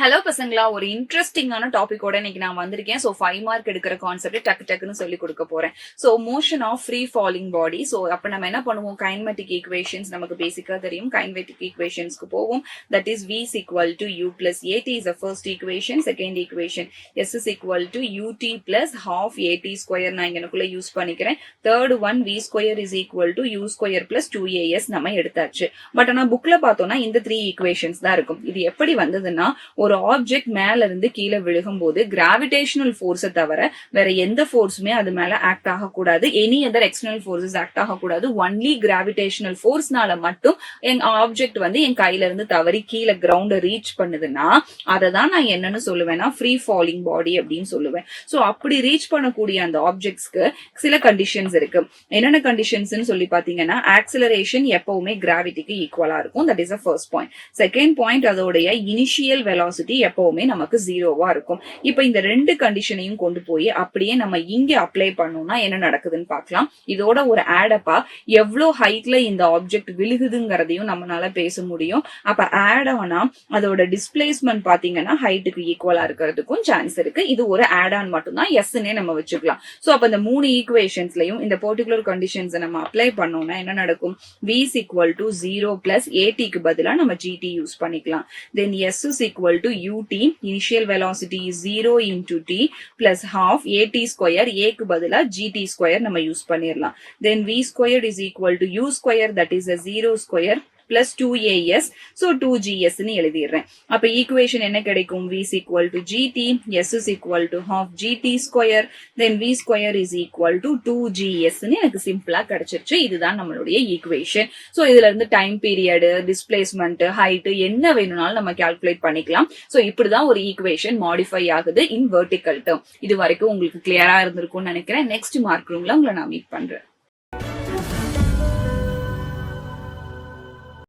Hello பசங்களா, ஒரு இன்ட்ரெஸ்டிங்கான டாபிக்கோட இன்னைக்கு நான் வந்திருக்கேன். ஸோ 5 மார்க் எடுக்கிற கான்செப்ட் டக்குன்னு சொல்லி கொடுக்க போறேன். So motion of free falling body. So அப்ப நம்ம என்ன பண்ணுவோம், கைனமெட்டிக் ஈக்குவேஷன்ஸ் நமக்கு பேசிக்கா தெரியும். கைனமெட்டிக் ஈக்குவேஷன்ஸ்க்கு போவோம். That is v is equal to u plus at is the first equation. Second equation s is equal to ut plus half at square நான் இங்கனக்குள்ள use பண்ணிக்கிறேன். Third one v square is equal to u square plus 2as நம்ம எடுத்தாச்சு. But ஆனா புக்ல பார்த்தோம்னா இந்த 3 equations தான் இருக்கும். இது எப்படி வந்ததுன்னா, ஒரு ஆப்ஜெக்ட் மேல இருந்து கீழே விழுகும் போது கிராவிடேஷனல் ஃபோர்ஸை தவிர வேற எந்த ஃபோர்ஸுமே அது மேல ஆக்ட் ஆகக்கூடாது. Any other external forces act ஆகக்கூடாது. ஒன்லி கிராவிடேஷனல் ஃபோர்ஸ்னால மட்டும் என் ஆப்ஜெக்ட் என் கையில இருந்து தவறி கீழே கிரவுண்ட ரீச் பண்ணுதுன்னா அதை தான் நான் என்னன்னு சொல்லுவேன்னா ஃப்ரீ ஃபாலிங் பாடி அப்படின்னு சொல்லுவேன். சோ அப்படி ரீச் பண்ணக்கூடிய அந்த ஆப்ஜெக்ட்ஸ்க்கு சில கண்டிஷன்ஸ் இருக்கு. என்னென்ன கண்டிஷன்ஸ் சொல்லி பாத்தீங்கன்னா, ஆக்சிலரேஷன் எப்பவுமே கிராவிட்டிக்கு ஈக்குவலா இருக்கும். That is first point. Second point, அதோடைய இனிஷியல் வெலாசிட்டி எப்பவுமே நமக்கு ஜீரோவா இருக்கும். இப்ப இந்த ரெண்டு கண்டிஷனையும் கொண்டு போய் அப்படியே நம்ம இங்க அப்ளை பண்ணோம்னா என்ன நடக்குதுன்னு பார்க்கலாம். இதோட ஒரு ஆடப்பா எவ்வளவு ஹைட்ல இந்த ஆப்ஜெக்ட் விழுகுதுங்கிறதையும் நம்மளால பேச முடியும். அப்ப ஆட் ஆனா அதோட டிஸ்பிளேஸ்மெண்ட் பாத்தீங்கன்னா ஹைட்டுக்கு ஈக்குவலா இருக்கிறதுக்கும் சான்ஸ் இருக்கு. இது ஒரு ஆட் ஆன் மட்டும் தான், எஸ்னே நம்ம வச்சுக்கலாம். சோ அப்ப இந்த மூணு ஈக்குவேஷன்ஸ்லயும் இந்த பர்டிகுலர் கண்டிஷன்ஸ் நம்ம அப்ளை பண்ணோம்னா என்ன நடக்கும், v is equal to 0 plus at க்கு பதிலா நம்ம gt யூஸ் பண்ணிக்கலாம். Then s is equal to ut, initial velocity is 0 into t plus half at square, a க்கு பதிலா gt square நம்ம யூஸ் பண்ணிரலாம். Then v squared is equal to u square, that is a 0 square plus 2as, so 2gs ன்னு எழுதிடுறேன். அப்ப equation என்ன கிடைக்கும், v is equal to gt, s is equal to half gt square, then v square is equal to 2gs ன்னு எனக்கு சிம்பிளா கிடைச்சிருச்சு. இதுதான் நம்மளுடைய ஈக்குவேஷன். சோ இதுல இருந்து டைம் பீரியட், டிஸ்பிளேஸ்மெண்ட், ஹைட் என்ன வேணும்னாலும் நம்ம கால்குலேட் பண்ணிக்கலாம். சோ இப்படிதான் ஒரு ஈக்குவேஷன் மாடிஃபை ஆகுது இன் வெர்டிகல் டேர்ம். இது வரைக்கும் உங்களுக்கு கிளியரா இருந்திருக்கும்னு நினைக்கிறேன். நெக்ஸ்ட் மார்க் ரூம்ல உங்களை நான் மீட் பண்றேன்.